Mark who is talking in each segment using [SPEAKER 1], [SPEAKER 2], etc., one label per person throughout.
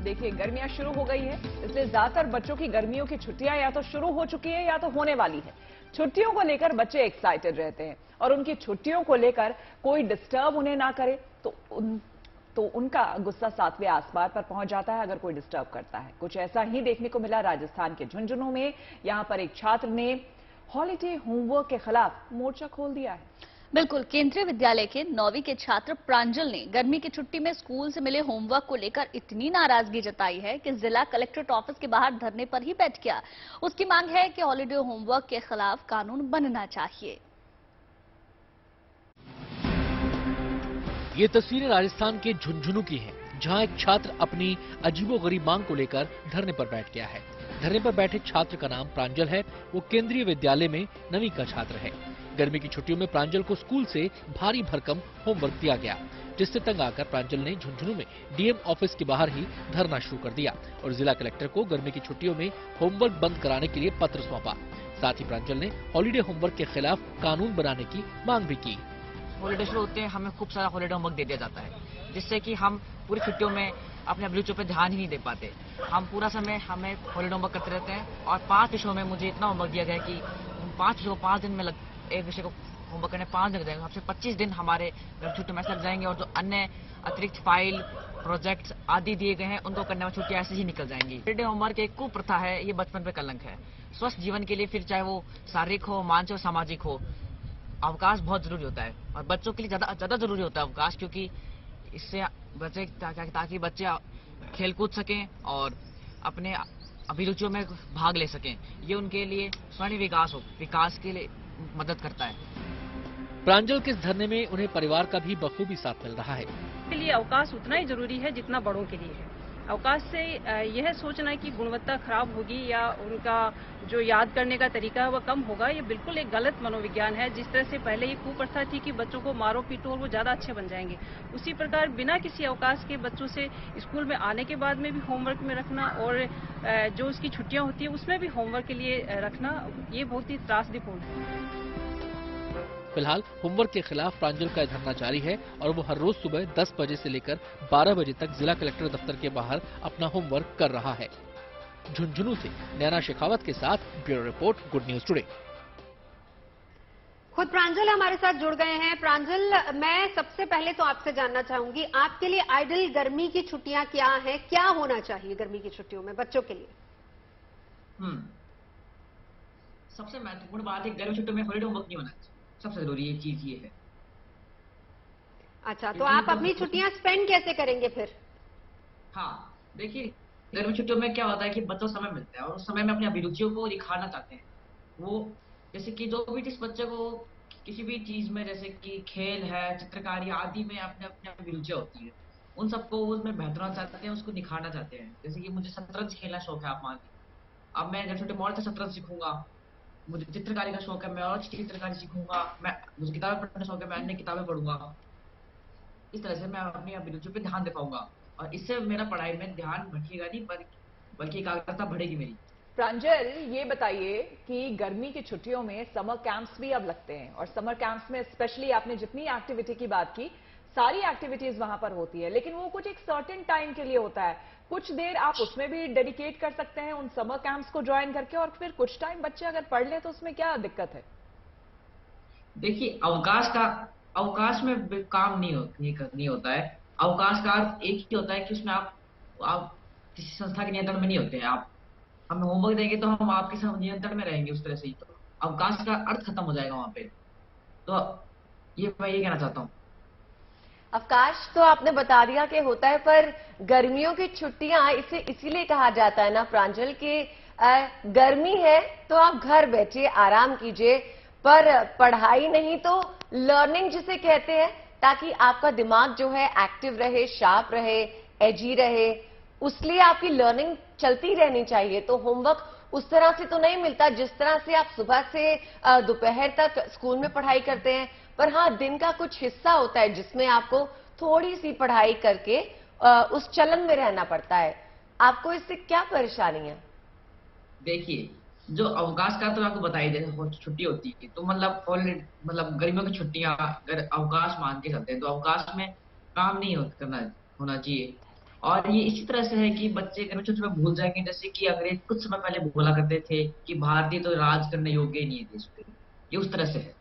[SPEAKER 1] देखिए, गर्मियां शुरू हो गई है, इसलिए ज्यादातर बच्चों की गर्मियों की छुट्टियां या तो शुरू हो चुकी है या तो होने वाली है। छुट्टियों को लेकर बच्चे एक्साइटेड रहते हैं और उनकी छुट्टियों को लेकर कोई डिस्टर्ब उन्हें ना करे तो उनका गुस्सा 7वें आसमान पर पहुंच जाता है अगर कोई डिस्टर्ब करता है। कुछ ऐसा ही देखने को मिला राजस्थान के झुंझुनू में। यहां पर एक छात्र ने हॉलिडे होमवर्क के खिलाफ मोर्चा खोल दिया है।
[SPEAKER 2] बिल्कुल, केंद्रीय विद्यालय के 9वीं के छात्र प्रांजल ने गर्मी की छुट्टी में स्कूल से मिले होमवर्क को लेकर इतनी नाराजगी जताई है कि जिला कलेक्ट्रेट ऑफिस के बाहर धरने पर ही बैठ गया। उसकी मांग है कि हॉलिडे होमवर्क के खिलाफ कानून बनना चाहिए।
[SPEAKER 3] ये तस्वीरें राजस्थान के झुंझुनू की हैं, जहां एक छात्र अपनी अजीबोगरीब मांग को लेकर धरने पर बैठ गया है। धरने पर बैठे छात्र का नाम प्रांजल है। वो केंद्रीय विद्यालय में 9वीं का छात्र है। गर्मी की छुट्टियों में प्रांजल को स्कूल से भारी भरकम होमवर्क दिया गया, जिससे तंग आकर प्रांजल ने झुंझुनू में डीएम ऑफिस के बाहर ही धरना शुरू कर दिया और जिला कलेक्टर को गर्मी की छुट्टियों में होमवर्क बंद कराने के लिए पत्र सौंपा। साथ ही प्रांजल ने हॉलिडे होमवर्क के खिलाफ कानून बनाने की मांग भी की।
[SPEAKER 4] हॉलीडे शुरू होते हैं, हमें खूब सारा हॉलीडे होमवर्क दे दिया जाता है, जिससे कि हम पूरी छुट्टियों में अपने अभिरुचियों पर ध्यान ही नहीं दे पाते। हम पूरा समय हमें हॉलीडे होमवर्क करते रहते हैं और 5 विषयों में मुझे इतना होमवर्क दिया गया है कि 5 विषयों को 5 दिन में एक विषय को होमवर्क करने 5 दिन लग जाएंगे। हमसे 25 दिन हमारे छुट्टी में ऐसे लग जाएंगे और जो अन्य अतिरिक्त फाइल प्रोजेक्ट्स आदि दिए गए हैं उनको करने में छुट्टियां ऐसे ही निकल जाएंगी। हॉलीडे होमवर्क एक कुप्रथा है, ये बचपन पे कलंक है। स्वस्थ जीवन के लिए फिर चाहे वो शारीरिक हो, मानसिक और सामाजिक हो, अवकाश बहुत जरूरी होता है और बच्चों के लिए ज्यादा जरूरी होता है अवकाश, क्योंकि इससे बच्चे ताकि बच्चे खेल-कूद सकें और अपने अभिरुचियों में भाग ले सकें। ये उनके लिए स्वयं विकास के लिए मदद करता है।
[SPEAKER 3] प्रांजल के इस धरने में उन्हें परिवार का भी बखूबी साथ मिल रहा है।
[SPEAKER 5] के लिए अवकाश उतना ही जरूरी है जितना बड़ों के लिए है। अवकाश से यह सोचना कि गुणवत्ता खराब होगी या उनका जो याद करने का तरीका है वह कम होगा, ये बिल्कुल एक गलत मनोविज्ञान है। जिस तरह से पहले ये कुप्रथा थी कि बच्चों को मारो पीटो और वो ज्यादा अच्छे बन जाएंगे, उसी प्रकार बिना किसी अवकाश के बच्चों से स्कूल में आने के बाद में भी होमवर्क में रखना और जो उसकी छुट्टियां होती है उसमें भी होमवर्क के लिए रखना, ये बहुत ही त्रासदीपूर्ण है।
[SPEAKER 3] फिलहाल होमवर्क के खिलाफ प्रांजल का धरना जारी है और वो हर रोज सुबह 10 बजे से लेकर 12 बजे तक जिला कलेक्टर दफ्तर के बाहर अपना होमवर्क कर रहा है। झुंझुनू से नैना शेखावत के साथ bureau report, good news today.
[SPEAKER 6] खुद प्रांजल हमारे साथ जुड़ गए हैं। प्रांजल, मैं सबसे पहले तो आपसे जानना चाहूंगी, आपके लिए आइडियल गर्मी की छुट्टियां क्या हैं? क्या होना चाहिए गर्मी की छुट्टियों में बच्चों के लिए?
[SPEAKER 4] सबसे महत्वपूर्ण बात है, गर्मी छुट्टियों में हॉलीडे होमवर्क नहीं होना चाहिए। सबसे जरूरी ये चीज ये है।
[SPEAKER 6] अच्छा, तो आप अपनी छुट्टियां स्पेंड कैसे करेंगे फिर?
[SPEAKER 4] हाँ, देखिए, गर्मी छुट्टियों में क्या होता है कि बच्चों को समय मिलता है और उस समय में अपनी अभिरुचियों को दिखाना चाहते हैं। वो जैसे कि जो भी जिस बच्चे को किसी भी चीज में, जैसे कि खेल है, चित्रकारी आदि में अपने अपने अभिरुचियां होती है, उन सबको उसमें बेहतर होना चाहते हैं, उसको दिखाना चाहते हैं। जैसे कि मुझे शतरंज खेलना शौक है, आप मान लीजिए, अब मैं गर्मी छुट्टी में और अच्छा शतरंज सीखूंगा। मुझे चित्रकारी का शौक है, मैं और अच्छी चित्रकारी सीखूंगा। मुझे किताबें पढ़ने का शौक है, मैं अन्य किताबें पढ़ूंगा। इस तरह से मैं अपनी अभिरुचि पे ध्यान दे पाऊंगा और इससे मेरा पढ़ाई में ध्यान भटकेगा नहीं, बल्कि एकाग्रता बढ़ेगी मेरी।
[SPEAKER 1] प्रांजल, ये बताइए कि गर्मी की छुट्टियों में समर कैंप्स भी अब लगते हैं और समर कैंप्स में स्पेशली आपने जितनी एक्टिविटी की बात की, सारी एक्टिविटीज वहां पर होती है, लेकिन वो कुछ एक सर्टेन टाइम के लिए होता है। कुछ देर आप उसमें भी डेडिकेट कर सकते हैं उन समर कैंप्स को ज्वाइन करके, और फिर कुछ टाइम बच्चे अगर पढ़ ले तो उसमें क्या दिक्कत है?
[SPEAKER 4] देखिए, अवकाश में काम नहीं होता है। अवकाश का अर्थ एक ही होता है कि उसमें आप किसी संस्था के नियंत्रण में नहीं होते हैं। आप हमें होमवर्क देंगे तो हम आपके साथ नियंत्रण में रहेंगे, उस तरह से ही तो अवकाश का अर्थ खत्म हो जाएगा वहां पे। तो मैं ये कहना चाहता हूँ।
[SPEAKER 7] अवकाश तो आपने बता दिया कि होता है, पर गर्मियों की छुट्टियां इसे इसीलिए कहा जाता है ना प्रांजल कि गर्मी है तो आप घर बैठिए, आराम कीजिए, पर पढ़ाई नहीं तो लर्निंग जिसे कहते हैं, ताकि आपका दिमाग जो है एक्टिव रहे, शार्प रहे, एजी रहे, उसलिए आपकी लर्निंग चलती रहनी चाहिए। तो होमवर्क उस तरह से तो नहीं मिलता जिस तरह से आप सुबह से दोपहर तक स्कूल में पढ़ाई करते हैं, पर हाँ, दिन का कुछ हिस्सा होता है जिसमें आपको थोड़ी सी पढ़ाई करके उस चलन में रहना पड़ता है। आपको इससे क्या परेशानी है?
[SPEAKER 4] देखिए, जो अवकाश का तो आपको बताइए, जैसे छुट्टी होती है तो मतलब गर्मियों की छुट्टियां अगर अवकाश मान के चलते हैं तो अवकाश में काम नहीं होना चाहिए। और ये इसी तरह से है कि बच्चे गर्मी छुट्टी में भूल जाएंगे, जैसे कि अंग्रेज कुछ समय पहले बोला करते थे कि भारतीय तो राज करने योग्य ही नहीं है देश पे। ये उस तरह से है।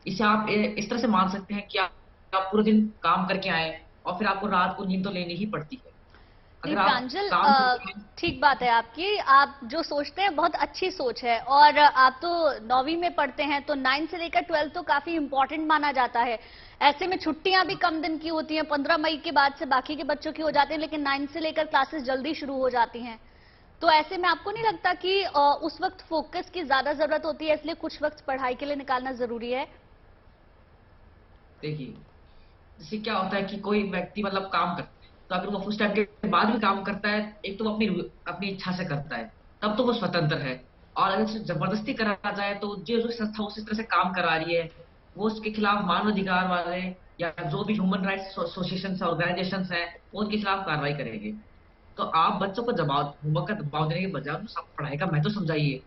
[SPEAKER 4] इसे आप इस तरह से मान सकते हैं कि आप पूरे दिन काम करके आए और फिर आपको रात को नींद तो लेनी ही पड़ती है।
[SPEAKER 2] नहीं
[SPEAKER 4] अगर आप
[SPEAKER 2] प्रांजल,
[SPEAKER 4] काम करते हैं,
[SPEAKER 2] ठीक बात है आपकी। आप जो सोचते हैं बहुत अच्छी सोच है, और आप तो 9वीं में पढ़ते हैं, तो 9 से लेकर 12 तो काफी इंपॉर्टेंट माना जाता है। ऐसे में छुट्टियां भी कम दिन की होती हैं, 15 मई के बाद से बाकी के बच्चों की हो जाती हैं, लेकिन 9 से लेकर क्लासेस जल्दी शुरू हो जाती हैं। तो ऐसे में आपको नहीं लगता कि उस वक्त फोकस की ज्यादा जरूरत होती है, इसलिए कुछ वक्त पढ़ाई के लिए निकालना जरूरी है?
[SPEAKER 4] देखिए जैसे क्या होता है कि कोई व्यक्ति मतलब काम करता है, तो अगर वो उस टाइम के बाद भी काम करता है, एक तो वो अपनी अपनी इच्छा से करता है, तब तो वो स्वतंत्र है। और अगर उसे जबरदस्ती करा जाए तो जो जो संस्था उस तरह से काम करा रही है, वो उसके खिलाफ मानवाधिकार वाले या जो भी ह्यूमन राइट्स एसोसिएशन ऑर्गेनाइजेशन है, वो उनके खिलाफ कार्रवाई करेंगे। तो आप बच्चों को होमवर्क का दबाव देने के बजाय उनको पढ़ाई का महत्व समझाइए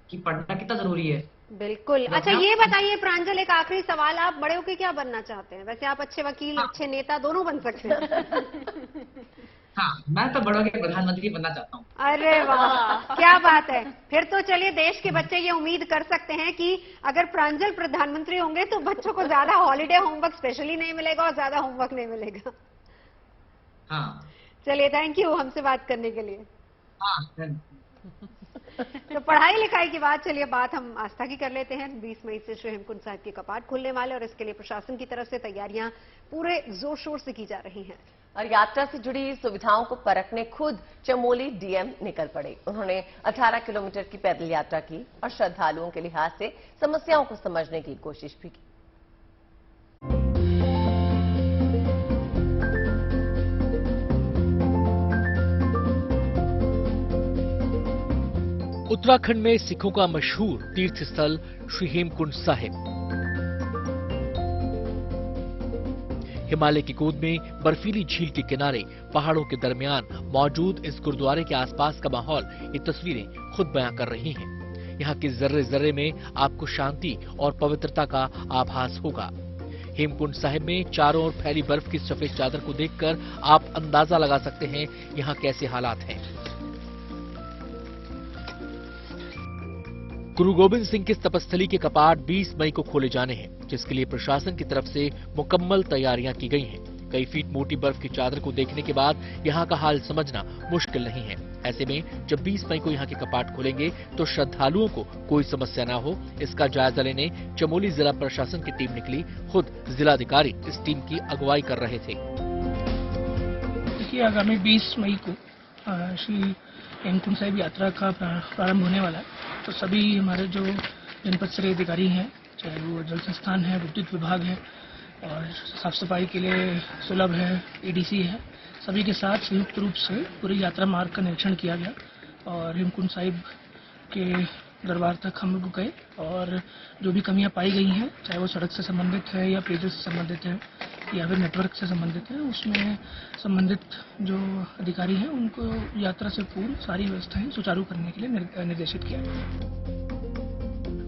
[SPEAKER 4] कि पढ़ना कितना जरूरी है।
[SPEAKER 6] बिल्कुल। अच्छा ये बताइए प्रांजल, एक आखिरी सवाल, आप बड़े होकर क्या बनना चाहते हैं? वैसे आप अच्छे वकील, अच्छे नेता दोनों बन सकते हैं।
[SPEAKER 4] हाँ, मैं तो बड़ों के प्रधानमंत्री बनना चाहता हूँ।
[SPEAKER 6] अरे वाह, क्या बात है। फिर तो चलिए देश के बच्चे ये उम्मीद कर सकते हैं कि अगर प्रांजल प्रधानमंत्री होंगे तो बच्चों को ज्यादा हॉलीडे होमवर्क स्पेशली नहीं मिलेगा और ज्यादा होमवर्क नहीं मिलेगा।
[SPEAKER 4] हाँ
[SPEAKER 6] चलिए, थैंक यू हमसे बात करने के लिए।
[SPEAKER 4] हाँ।
[SPEAKER 6] तो पढ़ाई लिखाई की बात, चलिए बात हम आस्था की कर लेते हैं। 20 मई से श्री हेमकुंड साहिब के कपाट खुलने वाले और इसके लिए प्रशासन की तरफ से तैयारियां पूरे जोर शोर से की जा रही हैं।
[SPEAKER 7] और यात्रा से जुड़ी सुविधाओं को परखने खुद चमोली डीएम निकल पड़े। उन्होंने 18 किलोमीटर की पैदल यात्रा की और श्रद्धालुओं के लिहाज से समस्याओं को समझने की कोशिश भी की।
[SPEAKER 3] उत्तराखंड में सिखों का मशहूर तीर्थ स्थल श्री हेमकुंड साहिब। हिमालय की गोद में बर्फीली झील के किनारे पहाड़ों के दरमियान मौजूद इस गुरुद्वारे के आसपास का माहौल ये तस्वीरें खुद बयां कर रही हैं। यहाँ के जर्रे जर्रे में आपको शांति और पवित्रता का आभास होगा। हेमकुंड साहिब में चारों ओर फैली बर्फ की सफेद चादर को देखकर आप अंदाजा लगा सकते हैं यहाँ कैसे हालात हैं। गुरु गोविंद सिंह की तपस्थली के कपाट 20 मई को खोले जाने हैं, जिसके लिए प्रशासन की तरफ से मुकम्मल तैयारियां की गई हैं। कई फीट मोटी बर्फ की चादर को देखने के बाद यहाँ का हाल समझना मुश्किल नहीं है। ऐसे में जब 20 मई को यहाँ के कपाट खुलेंगे तो श्रद्धालुओं को कोई समस्या न हो, इसका जायजा लेने चमोली जिला प्रशासन की टीम निकली। खुद जिलाधिकारी इस टीम की अगुवाई कर रहे थे।
[SPEAKER 8] देखिए, आगामी 20 मई को श्री हेमकुंड साहिब यात्रा का प्रारंभ होने वाला है। तो सभी हमारे जो जनपद स्तरीय अधिकारी हैं, चाहे वो जल संस्थान है, विद्युत विभाग है और साफ सफाई के लिए सुलभ है, एडीसी है, सभी के साथ संयुक्त रूप से पूरी यात्रा मार्ग का निरीक्षण किया गया और हेमकुंड साहिब के दरबार तक हम लोग गए और जो भी कमियां पाई गई हैं, चाहे वो सड़क से संबंधित है या पेयजल से संबंधित है या फिर नेटवर्क से संबंधित है, उसमें संबंधित जो अधिकारी हैं उनको यात्रा से पूर्व सारी व्यवस्थाएं सुचारू करने के लिए निर्देशित किया गया।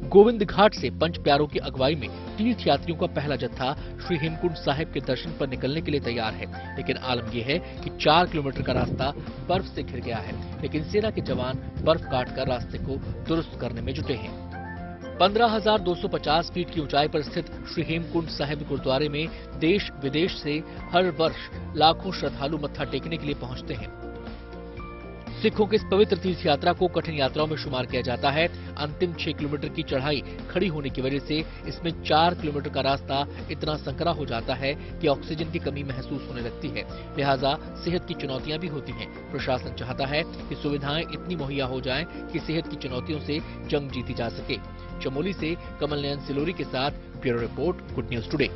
[SPEAKER 3] गोविंद घाट से पंच प्यारों की अगुवाई में तीर्थ यात्रियों का पहला जत्था श्री हेमकुंड साहिब के दर्शन पर निकलने के लिए तैयार है। लेकिन आलम यह है कि 4 किलोमीटर का रास्ता बर्फ से घिर गया है, लेकिन सेना के जवान बर्फ काटकर रास्ते को दुरुस्त करने में जुटे हैं। 15,250 फीट की ऊंचाई पर स्थित श्री हेमकुंड साहिब गुरुद्वारे में देश विदेश से हर वर्ष लाखों श्रद्धालु मत्था टेकने के लिए पहुंचते हैं। सिखों की इस पवित्र तीर्थ यात्रा को कठिन यात्राओं में शुमार किया जाता है। अंतिम 6 किलोमीटर की चढ़ाई खड़ी होने की वजह से इसमें 4 किलोमीटर का रास्ता इतना संकरा हो जाता है कि ऑक्सीजन की कमी महसूस होने लगती है। लिहाजा सेहत की चुनौतियां भी होती हैं। प्रशासन चाहता है कि सुविधाएं इतनी मुहैया हो जाएं कि सेहत की चुनौतियों से जंग जीती जा सके। चमोली से कमल नयन सिलोरी के साथ bureau report, good news today.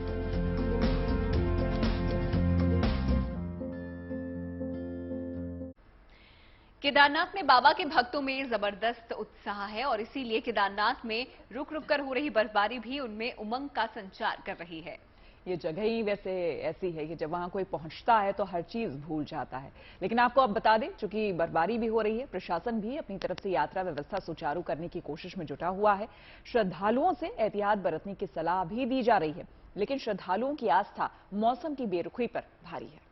[SPEAKER 9] Kedarnath में बाबा के भक्तों में जबरदस्त उत्साह है और इसीलिए केदारनाथ में रुक रुक कर हो रही बर्फबारी भी उनमें उमंग का संचार कर रही है।
[SPEAKER 1] ये जगह ही वैसे ऐसी है कि जब वहां कोई पहुंचता है तो हर चीज भूल जाता है। लेकिन आपको अब बता दें, चूंकि बर्फबारी भी हो रही है, प्रशासन भी अपनी तरफ से यात्रा व्यवस्था सुचारू करने की कोशिश में जुटा हुआ है। श्रद्धालुओं से एहतियात बरतने की सलाह भी दी जा रही है, लेकिन श्रद्धालुओं की आस्था मौसम की बेरुखी पर भारी है।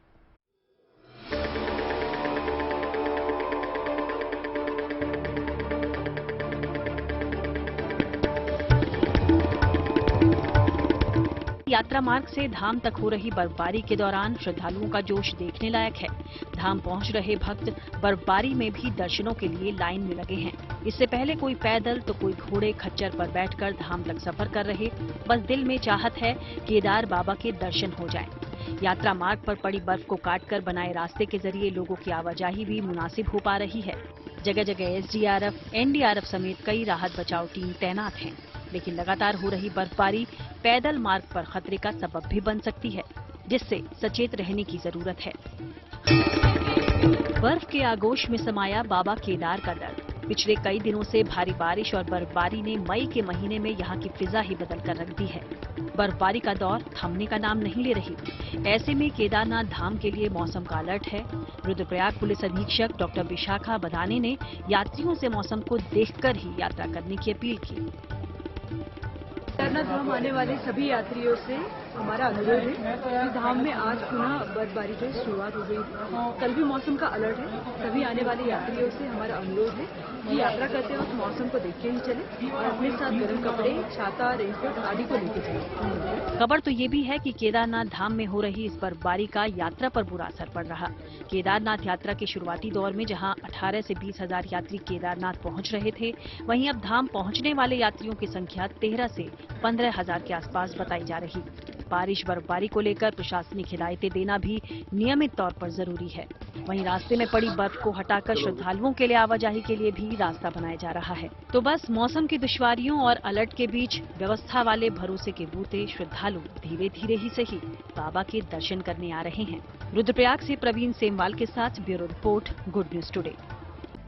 [SPEAKER 10] यात्रा मार्ग से धाम तक हो रही बर्फबारी के दौरान श्रद्धालुओं का जोश देखने लायक है। धाम पहुंच रहे भक्त बर्फबारी में भी दर्शनों के लिए लाइन में लगे हैं। इससे पहले कोई पैदल तो कोई घोड़े खच्चर पर बैठकर धाम तक सफर कर रहे। बस दिल में चाहत है केदार बाबा के दर्शन हो जाएं। यात्रा मार्ग पर पड़ी बर्फ को काटकर बनाए रास्ते के जरिए लोगों की आवाजाही भी मुनासिब हो पा रही है। जगह जगह एसडीआरएफ, एनडीआरएफ समेत कई राहत बचाव टीम तैनात हैं। लेकिन लगातार हो रही बर्फबारी पैदल मार्ग पर खतरे का सबब भी बन सकती है, जिससे सचेत रहने की जरूरत है। बर्फ के आगोश में समाया बाबा केदार का दर। पिछले कई दिनों से भारी बारिश और बर्फबारी ने मई के महीने में यहाँ की फिजा ही बदल कर रख दी है। बर्फबारी का दौर थमने का नाम नहीं ले रही। ऐसे में केदारनाथ धाम के लिए मौसम का अलर्ट है। रुद्रप्रयाग पुलिस अधीक्षक डॉक्टर विशाखा बदाने ने यात्रियों से मौसम को देखकर ही यात्रा करने की अपील की।
[SPEAKER 11] केदारनाथ धाम आने वाले सभी यात्रियों से हमारा अनुरोध है कि धाम में आज पुनः बर्फबारी की शुरुआत हो गई। कल भी मौसम का अलर्ट है। सभी आने वाले यात्रियों से हमारा अनुरोध है कि यात्रा करते वक्त मौसम को देख के ही चले और अपने साथ गर्म कपड़े, छाता, रेनकोट आदि को लेके चले।
[SPEAKER 10] खबर तो ये भी है कि केदारनाथ धाम में हो रही इस बर्फबारी का यात्रा पर बुरा असर पड़ रहा। केदारनाथ यात्रा के शुरुआती दौर में जहां 18 से 20 हजार यात्री केदारनाथ पहुंच रहे थे, वहीं अब धाम पहुंचने वाले यात्रियों की संख्या 13 से 15 हजार के आसपास बताई जा रही। बारिश बर्फबारी को लेकर प्रशासनिक हिदायतें देना भी नियमित तौर पर जरूरी है। वहीं रास्ते में पड़ी बर्फ को हटाकर श्रद्धालुओं के लिए आवाजाही के लिए भी रास्ता बनाया जा रहा है। तो बस मौसम की दुश्वारियों और अलर्ट के बीच व्यवस्था वाले भरोसे के बूते श्रद्धालु धीरे धीरे ही सही बाबा के दर्शन करने आ रहे हैं। रुद्रप्रयाग से प्रवीण सेमवाल के साथ bureau report, good news today.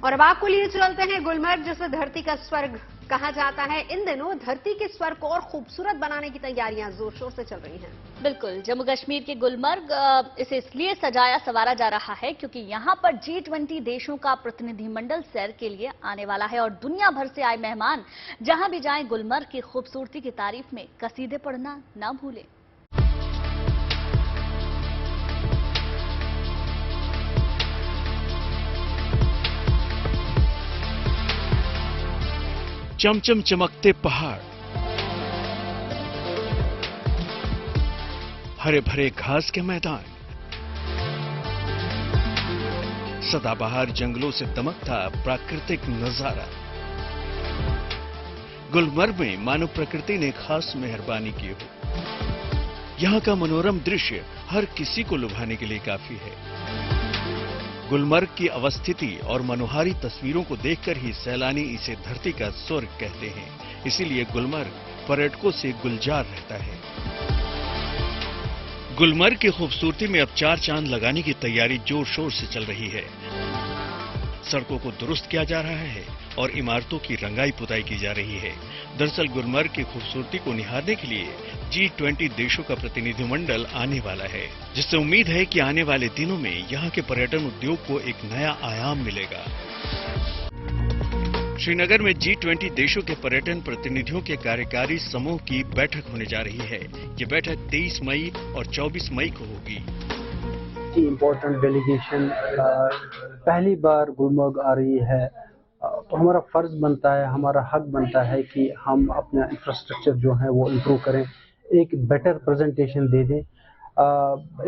[SPEAKER 6] और अब आपको लिए चलते हैं गुलमर्ग, जिसे धरती का स्वर्ग कहा जाता है। इन दिनों धरती के स्वर्ग को और खूबसूरत बनाने की तैयारियां जोर शोर से चल रही हैं।
[SPEAKER 2] बिल्कुल, जम्मू कश्मीर के गुलमर्ग इसे इसलिए सजाया संवारा जा रहा है क्योंकि यहाँ पर G20 देशों का प्रतिनिधिमंडल सैर के लिए आने वाला है और दुनिया भर से आए मेहमान जहां भी जाएं गुलमर्ग की खूबसूरती की तारीफ में कसीदे पढ़ना ना भूलें।
[SPEAKER 12] चमचम चमकते पहाड़, हरे भरे घास के मैदान, सदाबहार जंगलों से दमकता प्राकृतिक नजारा। गुलमर्ग में मानव प्रकृति ने खास मेहरबानी की हो। यहाँ का मनोरम दृश्य हर किसी को लुभाने के लिए काफी है। गुलमर्ग की अवस्थिति और मनोहारी तस्वीरों को देखकर ही सैलानी इसे धरती का स्वर्ग कहते हैं। इसीलिए गुलमर्ग पर्यटकों से गुलजार रहता है। गुलमर्ग की खूबसूरती में अब 4 चांद लगाने की तैयारी जोर शोर से चल रही है। सड़कों को दुरुस्त किया जा रहा है और इमारतों की रंगाई पुताई की जा रही है। दरअसल गुलमर्ग की खूबसूरती को निहारने के लिए G20 देशों का प्रतिनिधिमंडल आने वाला है, जिससे उम्मीद है कि आने वाले दिनों में यहाँ के पर्यटन उद्योग को एक नया आयाम मिलेगा। श्रीनगर में G20 देशों के पर्यटन प्रतिनिधियों के कार्यकारी समूह की बैठक होने जा रही है। ये बैठक 23 मई और 24 मई को होगी।
[SPEAKER 13] इम्पोर्टेंट डेलीगेशन पहली बार गुलमर्ग आ रही है, तो हमारा फर्ज बनता है, हमारा हक बनता है कि हम अपना इंफ्रास्ट्रक्चर जो है वो इम्प्रूव करें, एक बेटर प्रेजेंटेशन दे दें,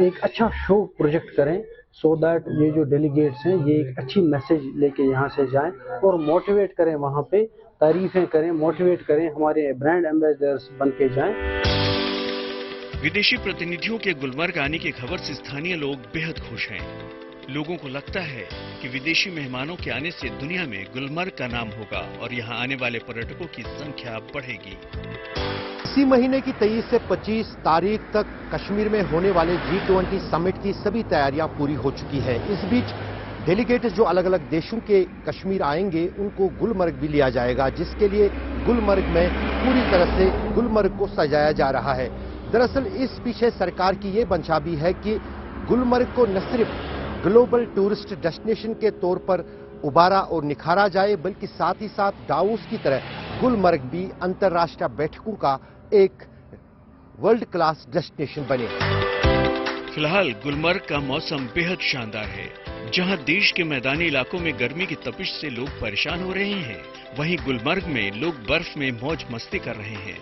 [SPEAKER 13] एक अच्छा शो प्रोजेक्ट करें, सो दैट ये जो डेलीगेट्स हैं ये एक अच्छी मैसेज लेके यहाँ से जाएं और मोटिवेट करें, वहाँ पे तारीफें करें, मोटिवेट करें, हमारे ब्रांड एम्बेसडर्स बन के जाएं।
[SPEAKER 12] विदेशी प्रतिनिधियों के गुलमर्ग आने की खबर से स्थानीय लोग बेहद खुश हैं। लोगों को लगता है कि विदेशी मेहमानों के आने से दुनिया में गुलमर्ग का नाम होगा और यहाँ आने वाले पर्यटकों की संख्या बढ़ेगी।
[SPEAKER 14] इसी महीने की 23 से 25 तारीख तक कश्मीर में होने वाले G20 समिट की सभी तैयारियां पूरी हो चुकी है। इस बीच डेलीगेट्स जो अलग अलग देशों के कश्मीर आएंगे उनको गुलमर्ग भी लिया जाएगा, जिसके लिए गुलमर्ग में पूरी तरह से गुलमर्ग को सजाया जा रहा है। दरअसल इस पीछे सरकार की ये मंशा भी है कि गुलमर्ग को न सिर्फ ग्लोबल टूरिस्ट डेस्टिनेशन के तौर पर उबारा और निखारा जाए, बल्कि साथ ही साथ डावोस की तरह गुलमर्ग भी अंतर्राष्ट्रीय बैठकों का एक वर्ल्ड क्लास डेस्टिनेशन बने।
[SPEAKER 12] फिलहाल गुलमर्ग का मौसम बेहद शानदार है। जहां देश के मैदानी इलाकों में गर्मी की तपिश से लोग परेशान हो रहे हैं, वहीं गुलमर्ग में लोग बर्फ में मौज मस्ती कर रहे हैं।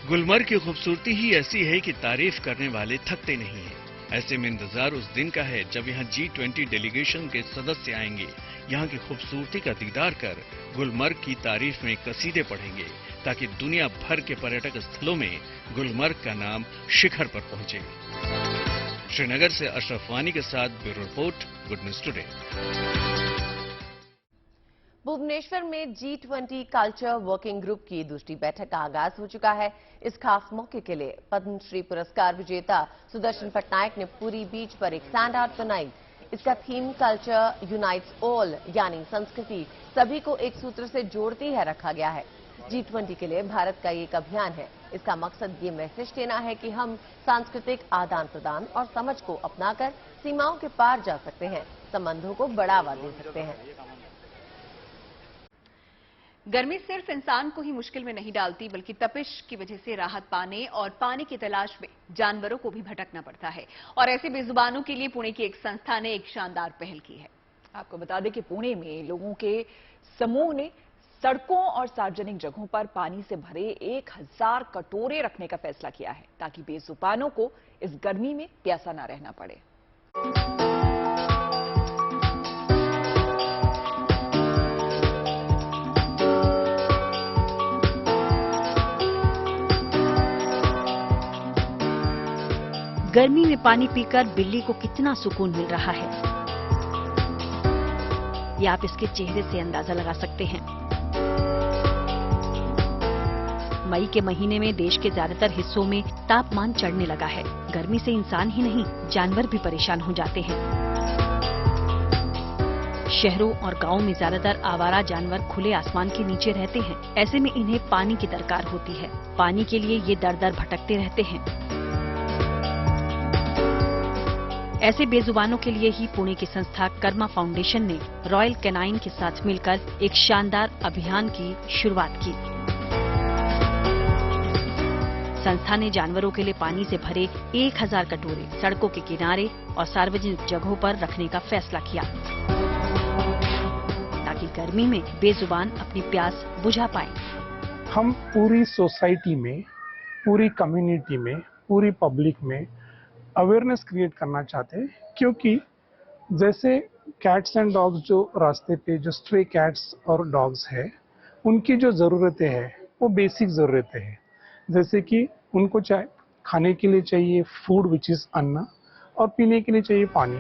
[SPEAKER 12] गुलमर्ग की खूबसूरती ही ऐसी है कि तारीफ करने वाले थकते नहीं हैं। ऐसे में इंतजार उस दिन का है जब यहाँ G20 डेलीगेशन के सदस्य आएंगे। यहाँ की खूबसूरती का दीदार कर गुलमर्ग की तारीफ में कसीदे पढ़ेंगे, ताकि दुनिया भर के पर्यटक स्थलों में गुलमर्ग का नाम शिखर पर पहुंचे। श्रीनगर से अशरफ वानी के साथ bureau report, good news today.
[SPEAKER 7] Bhubaneswar में G20 कल्चर वर्किंग ग्रुप की दूसरी बैठक का आगाज हो चुका है। इस खास मौके के लिए पद्मश्री पुरस्कार विजेता सुदर्शन पटनायक ने पूरी बीच पर एक स्टैंड आर्ट बनाई। इसका थीम कल्चर यूनाइट्स ऑल, यानी संस्कृति सभी को एक सूत्र से जोड़ती है रखा गया है। G20 के लिए भारत का ये एक अभियान है। इसका मकसद ये मैसेज देना है कि हम सांस्कृतिक आदान प्रदान और समझ को अपनाकर सीमाओं के पार जा सकते हैं, संबंधों को बढ़ावा दे सकते हैं।
[SPEAKER 9] गर्मी सिर्फ इंसान को ही मुश्किल में नहीं डालती, बल्कि तपिश की वजह से राहत पाने और पानी की तलाश में जानवरों को भी भटकना पड़ता है। और ऐसे बेजुबानों के लिए पुणे की एक संस्था ने एक शानदार पहल की है।
[SPEAKER 1] आपको बता दें कि पुणे में लोगों के समूह ने सड़कों और सार्वजनिक जगहों पर पानी से भरे 1000 कटोरे रखने का फैसला किया है, ताकि बेजुबानों को इस गर्मी में प्यासा न रहना पड़े।
[SPEAKER 10] गर्मी में पानी पीकर बिल्ली को कितना सुकून मिल रहा है, ये आप इसके चेहरे से अंदाजा लगा सकते हैं। मई के महीने में देश के ज्यादातर हिस्सों में तापमान चढ़ने लगा है। गर्मी से इंसान ही नहीं, जानवर भी परेशान हो जाते हैं। शहरों और गांवों में ज्यादातर आवारा जानवर खुले आसमान के नीचे रहते हैं। ऐसे में इन्हें पानी की दरकार होती है। पानी के लिए ये दर दर भटकते रहते हैं। ऐसे बेजुबानों के लिए ही पुणे की संस्था कर्मा फाउंडेशन ने रॉयल कैनाइन के साथ मिलकर एक शानदार अभियान की शुरुआत की। संस्था ने जानवरों के लिए पानी से भरे 1000 कटोरे सड़कों के किनारे और सार्वजनिक जगहों पर रखने का फैसला किया, ताकि गर्मी में बेजुबान अपनी प्यास बुझा पाए।
[SPEAKER 15] हम पूरी सोसाइटी में, पूरी कम्युनिटी में, पूरी पब्लिक में अवेयरनेस क्रिएट करना चाहते हैं, क्योंकि जैसे कैट्स एंड डॉग्स जो रास्ते पे जो स्ट्रे कैट्स और डॉग्स है, उनकी जो ज़रूरतें हैं वो बेसिक ज़रूरतें हैं। जैसे कि उनको खाने के लिए चाहिए फूड विच इज़ अन्न, और पीने के लिए चाहिए पानी।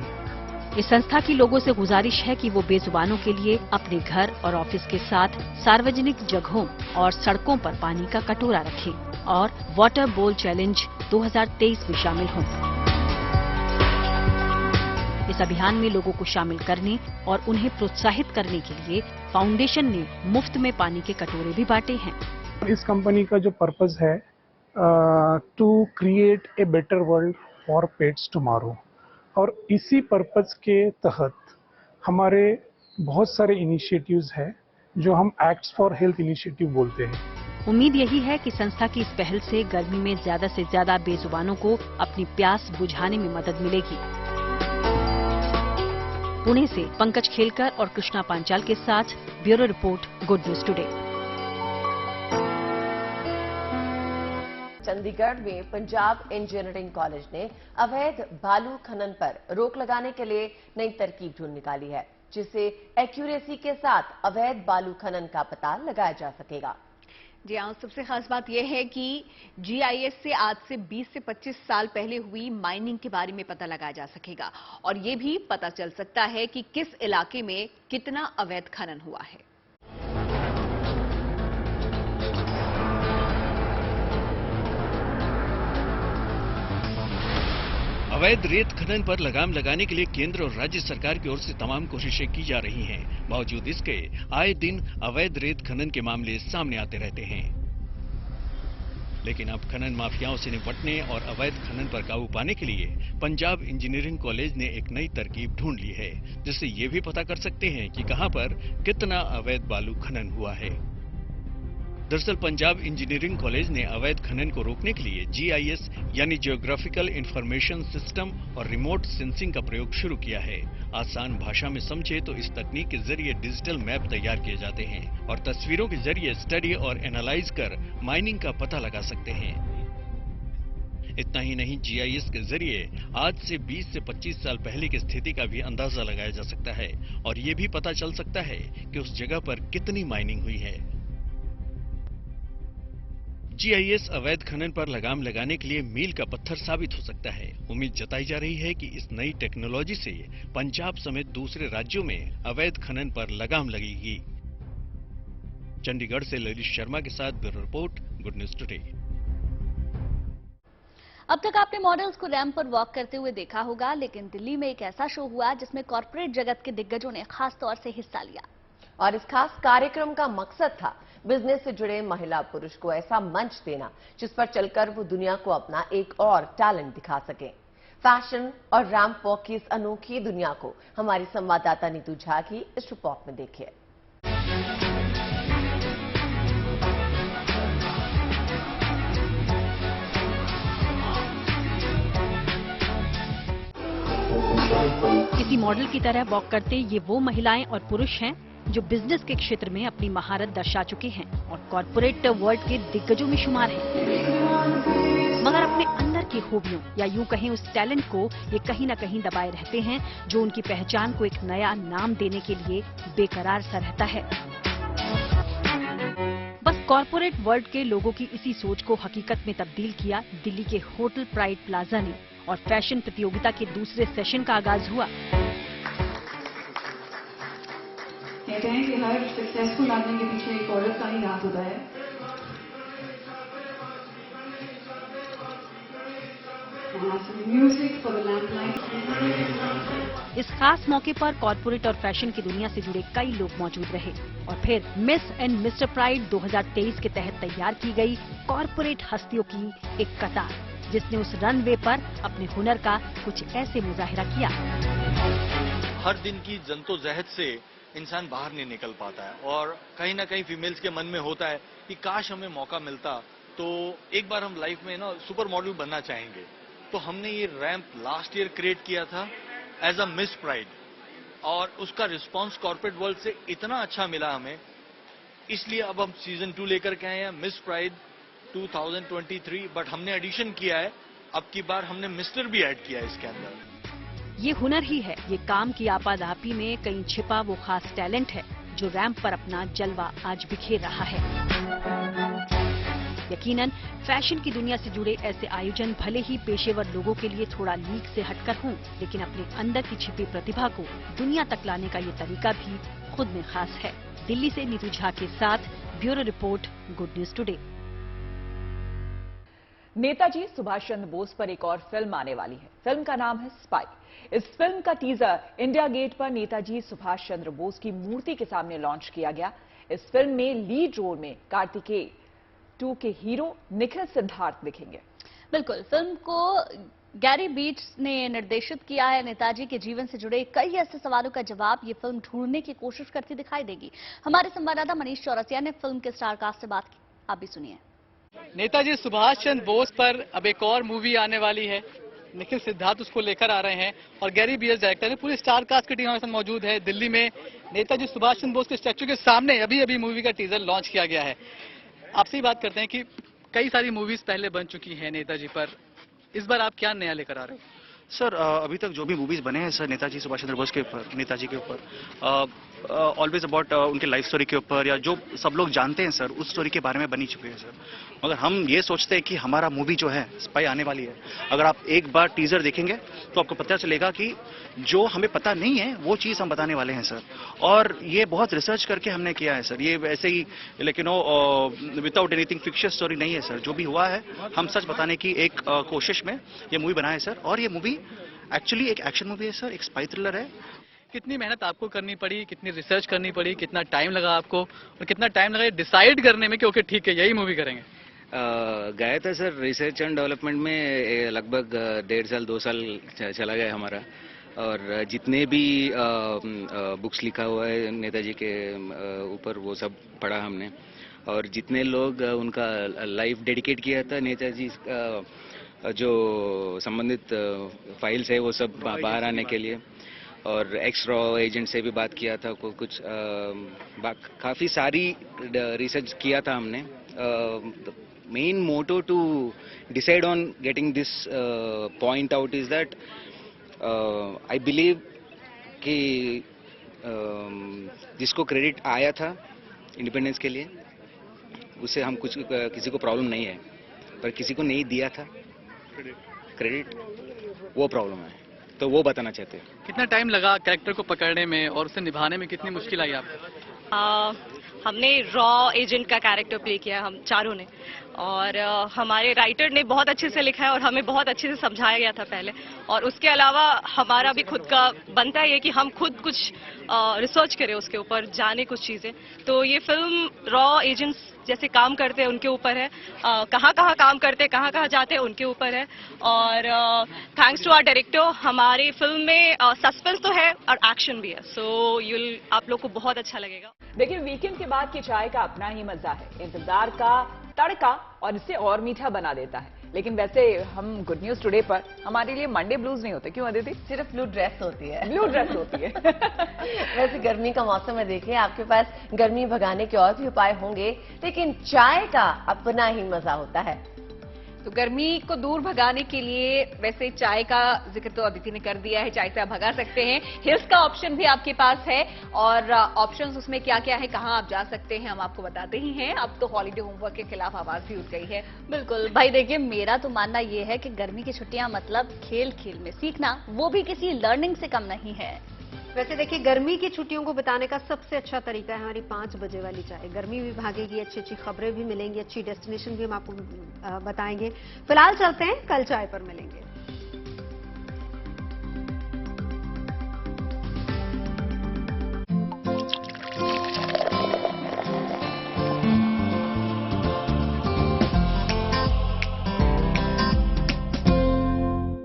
[SPEAKER 10] इस संस्था की लोगों से गुजारिश है कि वो बेजुबानों के लिए अपने घर और ऑफिस के साथ सार्वजनिक जगहों और सड़कों पर पानी का कटोरा रखें और वाटर बोल चैलेंज 2023 में शामिल हों। इस अभियान में लोगों को शामिल करने और उन्हें प्रोत्साहित करने के लिए फाउंडेशन ने मुफ्त में पानी के कटोरे भी बांटे हैं।
[SPEAKER 15] इस कंपनी का जो पर्पस है to create a better world for pets tomorrow, और इसी पर्पस के तहत हमारे बहुत सारे इनिशिएटिव्स हैं जो हम एक्ट्स फॉर हेल्थ इनिशिएटिव बोलते हैं।
[SPEAKER 10] उम्मीद यही है कि संस्था की इस पहल से गर्मी में ज्यादा से ज्यादा बेजुबानों को अपनी प्यास बुझाने में मदद मिलेगी। पुणे से पंकज खेलकर और कृष्णा पांचाल के साथ bureau report, good news today.
[SPEAKER 7] Chandigarh में पंजाब इंजीनियरिंग कॉलेज ने अवैध बालू खनन पर रोक लगाने के लिए नई तरकीब ढूंढ निकाली है, जिससे एक्यूरेसी के साथ अवैध बालू खनन का पता लगाया जा सकेगा।
[SPEAKER 9] जी हाँ, सबसे खास बात यह है कि GIS से आज से 20 से 25 साल पहले हुई माइनिंग के बारे में पता लगाया जा सकेगा, और ये भी पता चल सकता है कि किस इलाके में कितना अवैध खनन हुआ है।
[SPEAKER 12] अवैध रेत खनन पर लगाम लगाने के लिए केंद्र और राज्य सरकार की ओर से तमाम कोशिशें की जा रही हैं। बावजूद इसके आए दिन अवैध रेत खनन के मामले सामने आते रहते हैं। लेकिन अब खनन माफियाओं से निपटने और अवैध खनन पर काबू पाने के लिए पंजाब इंजीनियरिंग कॉलेज ने एक नई तरकीब ढूंढ ली है, जिससे ये भी पता कर सकते हैं कि कहां पर कितना अवैध बालू खनन हुआ है। दरअसल पंजाब इंजीनियरिंग कॉलेज ने अवैध खनन को रोकने के लिए GIS यानी जियोग्राफिकल इंफॉर्मेशन सिस्टम और रिमोट सेंसिंग का प्रयोग शुरू किया है। आसान भाषा में समझे तो इस तकनीक के जरिए डिजिटल मैप तैयार किए जाते हैं और तस्वीरों के जरिए स्टडी और एनालाइज कर माइनिंग का पता लगा सकते हैं। इतना ही नहीं, GIS के जरिए आज से 20 से 25 साल पहले की स्थिति का भी अंदाजा लगाया जा सकता है और ये भी पता चल सकता है कि उस जगह पर कितनी माइनिंग हुई है। GIS अवैध खनन पर लगाम लगाने के लिए मील का पत्थर साबित हो सकता है। उम्मीद जताई जा रही है कि इस नई टेक्नोलॉजी से पंजाब समेत दूसरे राज्यों में अवैध खनन पर लगाम लगेगी। चंडीगढ़ से ललित शर्मा के साथ bureau report, good news today.
[SPEAKER 2] अब तक आपने मॉडल्स को रैंप पर वॉक करते हुए देखा होगा, लेकिन दिल्ली में एक ऐसा शो हुआ जिसमें कॉर्पोरेट जगत के दिग्गजों ने खास तौर से हिस्सा लिया।
[SPEAKER 7] और इस खास कार्यक्रम का मकसद था बिजनेस से जुड़े महिला पुरुष को ऐसा मंच देना जिस पर चलकर वो दुनिया को अपना एक और टैलेंट दिखा सके। फैशन और रैंप वॉक की इस अनोखी दुनिया को हमारी संवाददाता नीतू झा की इस रिपोर्ट में देखिए।
[SPEAKER 10] किसी मॉडल की तरह वॉक करते ये वो महिलाएं और पुरुष हैं जो बिजनेस के क्षेत्र में अपनी महारत दर्शा चुके हैं और कॉर्पोरेट वर्ल्ड के दिग्गजों में शुमार हैं। मगर अपने अंदर की खूबियों या यूं कहें उस टैलेंट को ये कहीं न कहीं दबाए रहते हैं, जो उनकी पहचान को एक नया नाम देने के लिए बेकरार सा रहता है। बस कॉर्पोरेट वर्ल्ड के लोगों की इसी सोच को हकीकत में तब्दील किया दिल्ली के होटल प्राइड प्लाजा ने और फैशन प्रतियोगिता के दूसरे सेशन का आगाज हुआ।
[SPEAKER 11] कहते हैं कि हर सक्सेसफुल आदमी के पीछे एक औरत का ही हाथ होता है। Music for the lamplight.
[SPEAKER 10] इस खास मौके पर कॉर्पोरेट और फैशन की दुनिया से जुड़े कई लोग मौजूद रहे और फिर मिस एंड मिस्टर प्राइड 2023 के तहत तैयार की गई कॉर्पोरेट हस्तियों की एक कतार, जिसने उस रनवे पर अपने हुनर का कुछ ऐसे मुजाहिरा किया।
[SPEAKER 16] हर दिन की जद्दोजहद से इंसान बाहर नहीं निकल पाता है और कहीं ना कहीं फीमेल्स के मन में होता है कि काश हमें मौका मिलता तो एक बार हम लाइफ में ना सुपर मॉडल बनना चाहेंगे। तो हमने ये रैंप लास्ट ईयर क्रिएट किया था एज अ मिस प्राइड और उसका रिस्पांस कॉर्पोरेट वर्ल्ड से इतना अच्छा मिला हमें, इसलिए अब हम सीजन 2 लेकर के आए हैं मिस प्राइड 2023। बट हमने एडिशन किया है, अब की बार हमने मिस्टर भी ऐड किया है इसके अंदर।
[SPEAKER 10] ये हुनर ही है, ये काम की आपाधापी में कहीं छिपा वो खास टैलेंट है जो रैंप पर अपना जलवा आज बिखेर रहा है। यकीनन फैशन की दुनिया से जुड़े ऐसे आयोजन भले ही पेशेवर लोगों के लिए थोड़ा लीक से हटकर हों, लेकिन अपने अंदर की छिपी प्रतिभा को दुनिया तक लाने का ये तरीका भी खुद में खास है। दिल्ली से नीतू झा के साथ bureau report, good news today.
[SPEAKER 1] Netaji Subhash Chandra Bose पर एक और फिल्म आने वाली है। फिल्म का नाम है स्पाई। इस फिल्म का टीजर इंडिया गेट पर नेताजी सुभाष चंद्र बोस की मूर्ति के सामने लॉन्च किया गया। इस फिल्म में लीड रोल में कार्तिकेय 2 के हीरो निखिल सिद्धार्थ दिखेंगे।
[SPEAKER 2] बिल्कुल, फिल्म को गैरी बीट्स ने निर्देशित किया है। नेताजी के जीवन से जुड़े कई ऐसे सवालों का जवाब ये फिल्म ढूंढने की कोशिश करती दिखाई देगी। हमारे संवाददाता मनीष चौरसिया ने फिल्म के स्टार कास्ट से बात की, आप भी सुनिए।
[SPEAKER 17] नेताजी सुभाष चंद्र बोस पर अब एक और मूवी आने वाली है। निखिल सिद्धार्थ उसको लेकर आ रहे हैं और गैरी बीट्स डायरेक्टर है। पूरी स्टार कास्ट की टीम हमारे साथ मौजूद है। दिल्ली में नेताजी सुभाष चंद्र बोस के स्टैच्यू के सामने अभी मूवी का टीजर लॉन्च किया गया है। आपसे ही बात करते हैं कि कई सारी मूवीज पहले बन चुकी हैं नेताजी पर, इस बार आप क्या नया लेकर आ रहे हो?
[SPEAKER 18] सर अभी तक जो भी मूवीज बने हैं सर नेताजी सुभाष चंद्र बोस के ऊपर, नेताजी के ऊपर ऑलवेज अबाउट उनके लाइफ स्टोरी के ऊपर या जो सब लोग जानते हैं सर उस स्टोरी के बारे में बनी चुकी है सर। मगर हम ये सोचते हैं कि हमारा मूवी जो है स्पाई आने वाली है। अगर आप एक बार टीजर देखेंगे तो आपको पता चलेगा कि जो हमें पता नहीं है वो चीज़ हम बताने वाले हैं सर। और ये बहुत रिसर्च करके हमने किया है सर। ये वैसे ही लेकिन विदाउट एनीथिंग फिक्शन स्टोरी नहीं है सर। जो भी हुआ है हम सच बताने की एक कोशिश में ये मूवी बनाए सर। और ये मूवी एक्चुअली एक एक्शन मूवी है सर, एक स्पाई थ्रिलर है।
[SPEAKER 17] कितनी मेहनत आपको करनी पड़ी, कितनी रिसर्च करनी पड़ी, कितना टाइम लगा आपको और कितना टाइम लगा डिसाइड करने में कि ओके ठीक है यही मूवी करेंगे?
[SPEAKER 19] गए थे सर रिसर्च एंड डेवलपमेंट में लगभग 1.5 साल 2 साल चला गया हमारा। और जितने भी बुक्स लिखा हुआ है नेताजी के ऊपर वो सब पढ़ा हमने। और जितने लोग उनका लाइफ डेडिकेट किया था नेताजी जो संबंधित फाइल्स है वो सब बाहर आने के लिए, और एक्स रॉ एजेंट से भी बात किया था, कुछ काफ़ी सारी रिसर्च किया था हमने। Main motto to decide on getting this point out is that I believe कि जिसको क्रेडिट आया था इंडिपेंडेंस के लिए उसे हम किसी को प्रॉब्लम नहीं है, पर किसी को नहीं दिया था क्रेडिट, वो प्रॉब्लम है, तो वो बताना चाहते हैं।
[SPEAKER 17] कितना टाइम लगा कैरेक्टर को पकड़ने में और उसे निभाने में, कितनी मुश्किल आई आपको?
[SPEAKER 20] हमने रॉ एजेंट का कैरेक्टर प्ले किया हम चारों ने, और हमारे राइटर ने बहुत अच्छे से लिखा है और हमें बहुत अच्छे से समझाया गया था पहले, और उसके अलावा हमारा भी खुद का बनता है कि हम खुद कुछ रिसर्च करें उसके ऊपर, जाने कुछ चीज़ें। तो ये फिल्म रॉ एजेंट्स जैसे काम करते हैं उनके ऊपर है, कहाँ कहाँ काम करते हैं, कहाँ कहाँ जाते हैं उनके ऊपर है। और थैंक्स टू आवर डायरेक्टर, हमारी फिल्म में सस्पेंस तो है और एक्शन भी है, सो आप लोग को बहुत अच्छा लगेगा।
[SPEAKER 1] देखिए, वीकेंड के बाद की चाय का अपना ही मजा है, इंतजार का तड़का और इसे और मीठा बना देता है। लेकिन वैसे हम गुड न्यूज टुडे पर हमारे लिए मंडे ब्लूज नहीं होते, क्यों अदिति?
[SPEAKER 7] सिर्फ ब्लू ड्रेस होती है।
[SPEAKER 1] ब्लू ड्रेस होती है।
[SPEAKER 7] वैसे गर्मी का मौसम है, देखिए आपके पास गर्मी भगाने के और भी उपाय होंगे, लेकिन चाय का अपना ही मजा होता है।
[SPEAKER 9] तो गर्मी को दूर भगाने के लिए वैसे चाय का जिक्र तो अदिति ने कर दिया है, चाय से आप भगा सकते हैं। हिल्स का ऑप्शन भी आपके पास है, और ऑप्शंस उसमें क्या क्या है, कहां आप जा सकते हैं, हम आपको बताते ही हैं। अब तो हॉलीडे होमवर्क के खिलाफ आवाज भी उठ गई है।
[SPEAKER 2] बिल्कुल भाई, देखिए मेरा तो मानना यह है कि गर्मी की छुट्टियां मतलब खेल खेल में सीखना, वो भी किसी लर्निंग से कम नहीं है।
[SPEAKER 6] वैसे देखिए, गर्मी की छुट्टियों को बिताने का सबसे अच्छा तरीका है हमारी 5 बजे वाली चाय। गर्मी भी भागेगी, अच्छी अच्छी खबरें भी मिलेंगी, अच्छी डेस्टिनेशन भी हम आपको बताएंगे। फिलहाल चलते हैं, कल चाय पर मिलेंगे।